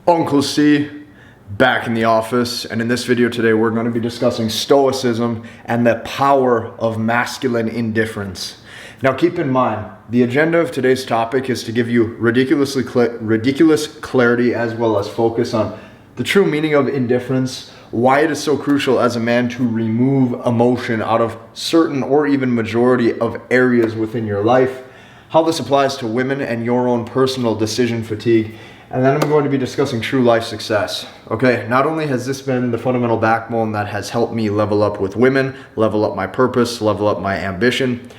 Uncle C, back in the office, and in this video today we're going to be discussing Stoicism and the power of masculine indifference. Now keep in mind, the agenda of today's topic is to give you ridiculous clarity as well as focus on the true meaning of indifference, why it is so crucial as a man to remove emotion out of certain or even majority of areas within your life, how this applies to women and your own personal decision fatigue, and then I'm going to be discussing true life success. Okay, not only has this been the fundamental backbone that has helped me level up with women, level up my purpose, level up my ambition,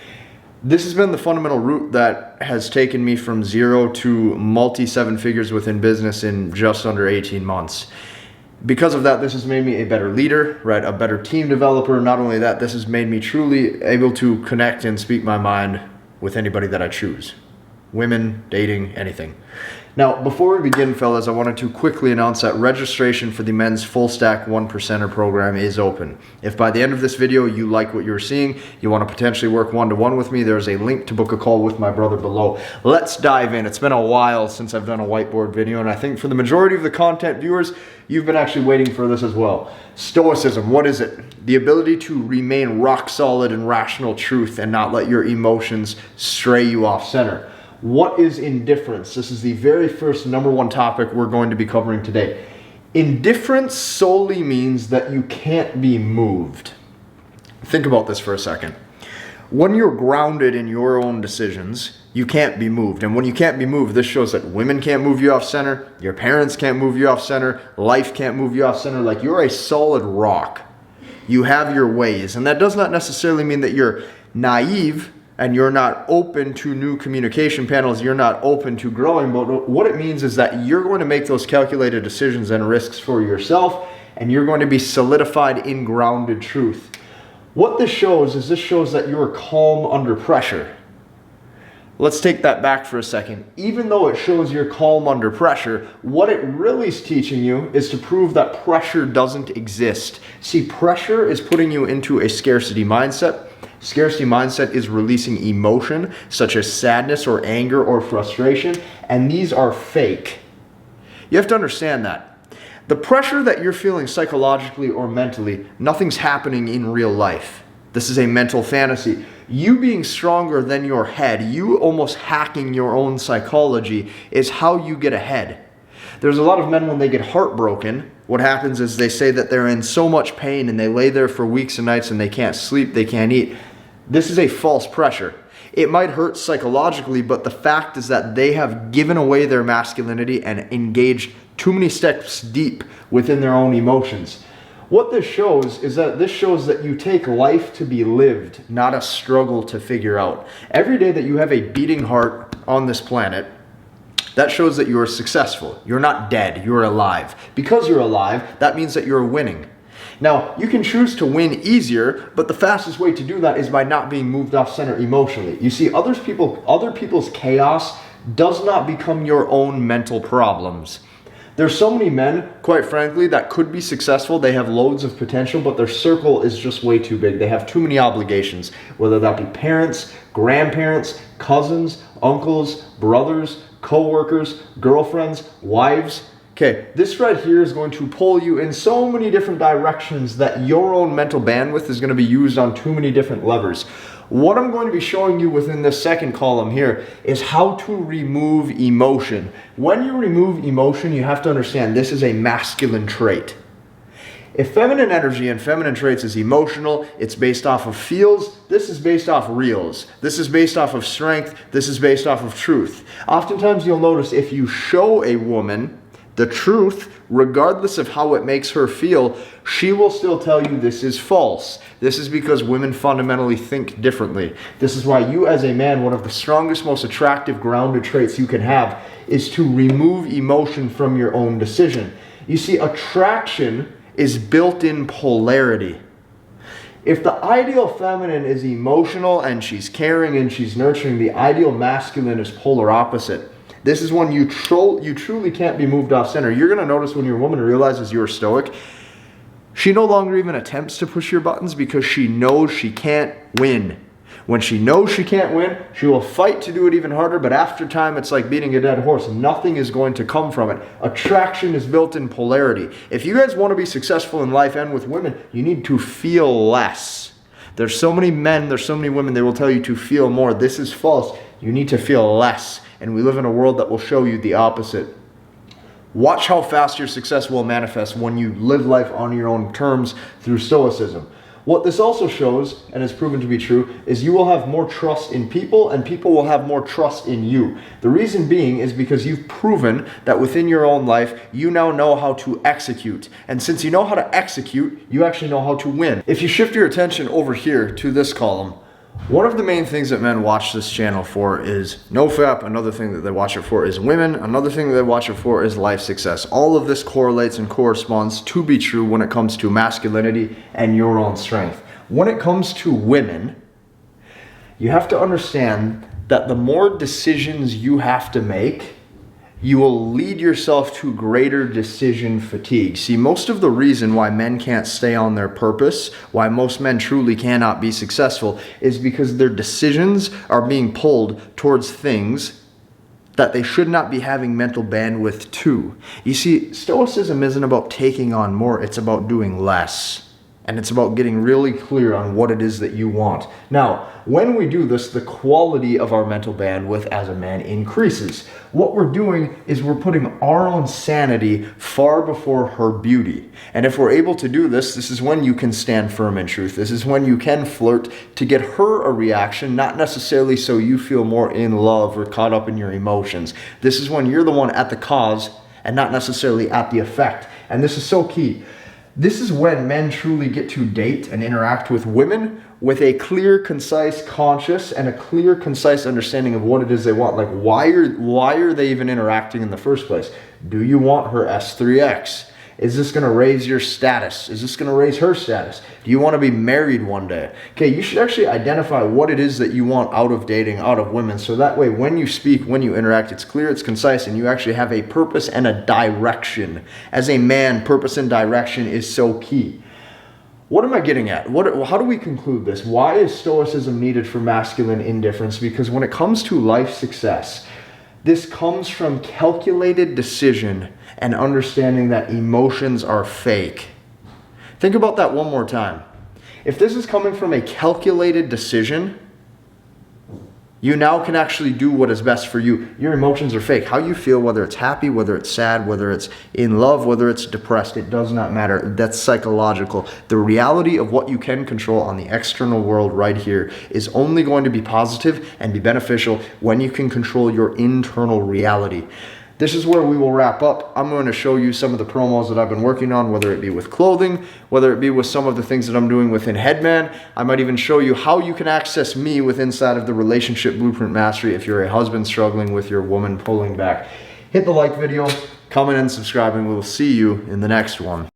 this has been the fundamental route that has taken me from zero to multi-seven figures within business in just under 18 months. Because of that, this has made me a better leader, right? A better team developer. Not only that, this has made me truly able to connect and speak my mind with anybody that I choose. Women, dating, anything. Now, before we begin, fellas, I wanted to quickly announce that registration for the men's Full Stack 1%er program is open. If by the end of this video you like what you're seeing, you want to potentially work one-to-one with me, there's a link to book a call with my brother below. Let's dive in. It's been a while since I've done a whiteboard video, and I think for the majority of the content viewers, you've been actually waiting for this as well. Stoicism, what is it? The ability to remain rock solid in rational truth and not let your emotions stray you off center. What is indifference? This is the very first #1 topic we're going to be covering today. Indifference solely means that you can't be moved. Think about this for a second. When you're grounded in your own decisions, you can't be moved. And when you can't be moved, this shows that women can't move you off center, your parents can't move you off center, life can't move you off center. Like, you're a solid rock. You have your ways. And that does not necessarily mean that you're naive and you're not open to new communication panels, you're not open to growing, but what it means is that you're going to make those calculated decisions and risks for yourself, and you're going to be solidified in grounded truth. What this shows is that you're calm under pressure. Let's take that back for a second. Even though it shows you're calm under pressure, what it really is teaching you is to prove that pressure doesn't exist. See, pressure is putting you into a scarcity mindset. Scarcity mindset is releasing emotion such as sadness or anger or frustration, and these are fake. You have to understand that. The pressure that you're feeling psychologically or mentally, nothing's happening in real life. This is a mental fantasy. You being stronger than your head, you almost hacking your own psychology, is how you get ahead. There's a lot of men, when they get heartbroken, what happens is they say that they're in so much pain and they lay there for weeks and nights and they can't sleep, they can't eat. This is a false pressure. It might hurt psychologically, but the fact is that they have given away their masculinity and engaged too many steps deep within their own emotions. What this shows is that you take life to be lived, not a struggle to figure out. Every day that you have a beating heart on this planet, that shows that you are successful. You're not dead, you're alive. Because you're alive, that means that you're winning. Now, you can choose to win easier, but the fastest way to do that is by not being moved off center emotionally. You see, other people's chaos does not become your own mental problems. There's so many men, quite frankly, that could be successful. They have loads of potential, but their circle is just way too big. They have too many obligations, whether that be parents, grandparents, cousins, uncles, brothers, co-workers, girlfriends, wives. Okay, this right here is going to pull you in so many different directions that your own mental bandwidth is going to be used on too many different levers. What I'm going to be showing you within this second column here is how to remove emotion. When you remove emotion, you have to understand this is a masculine trait. If feminine energy and feminine traits is emotional, it's based off of feels, this is based off reals. This is based off of strength, this is based off of truth. Oftentimes you'll notice if you show a woman the truth, regardless of how it makes her feel, she will still tell you this is false. This is because women fundamentally think differently. This is why you as a man, one of the strongest, most attractive, grounded traits you can have is to remove emotion from your own decision. You see, attraction is built-in polarity. If the ideal feminine is emotional and she's caring and she's nurturing, the ideal masculine is polar opposite. This is when you truly can't be moved off center. You're going to notice when your woman realizes you're stoic, she no longer even attempts to push your buttons because she knows she can't win. When she knows she can't win, she will fight to do it even harder, but after time, it's like beating a dead horse. Nothing is going to come from it. Attraction is built in polarity. If you guys want to be successful in life and with women, you need to feel less. There's so many men, there's so many women, they will tell you to feel more. This is false. You need to feel less. And we live in a world that will show you the opposite. Watch how fast your success will manifest when you live life on your own terms through Stoicism. What this also shows, and is proven to be true, is you will have more trust in people and people will have more trust in you. The reason being is because you've proven that within your own life, you now know how to execute. And since you know how to execute, you actually know how to win. If you shift your attention over here to this column, one of the main things that men watch this channel for is nofap. Another thing that they watch it for is women. Another thing that they watch it for is life success. All of this correlates and corresponds to be true when it comes to masculinity and your own strength. When it comes to women, you have to understand that the more decisions you have to make, you will lead yourself to greater decision fatigue. See, most of the reason why men can't stay on their purpose, why most men truly cannot be successful, is because their decisions are being pulled towards things that they should not be having mental bandwidth to. You see, Stoicism isn't about taking on more, it's about doing less. And it's about getting really clear on what it is that you want. Now, when we do this, the quality of our mental bandwidth as a man increases. What we're doing is we're putting our own sanity far before her beauty. And if we're able to do this, this is when you can stand firm in truth. This is when you can flirt to get her a reaction, not necessarily so you feel more in love or caught up in your emotions. This is when you're the one at the cause and not necessarily at the effect. And this is so key. This is when men truly get to date and interact with women with a clear, concise conscience and a clear, concise understanding of what it is they want. Like, why are they even interacting in the first place? Do you want her S3X? Is this going to raise your status? Is this going to raise her status? Do you want to be married one day? Okay, you should actually identify what it is that you want out of dating, out of women, so that way when you speak, when you interact, it's clear, it's concise, and you actually have a purpose and a direction. As a man, purpose and direction is so key. What am I getting at? How do we conclude this? Why is Stoicism needed for masculine indifference? Because when it comes to life success, this comes from calculated decision and understanding that emotions are fake. Think about that one more time. If this is coming from a calculated decision, you now can actually do what is best for you. Your emotions are fake. How you feel, whether it's happy, whether it's sad, whether it's in love, whether it's depressed, it does not matter. That's psychological. The reality of what you can control on the external world right here is only going to be positive and be beneficial when you can control your internal reality. This is where we will wrap up. I'm going to show you some of the promos that I've been working on, whether it be with clothing, whether it be with some of the things that I'm doing within Headman. I might even show you how you can access me with inside of the Relationship Blueprint Mastery if you're a husband struggling with your woman pulling back. Hit the like video, comment and subscribe, and we will see you in the next one.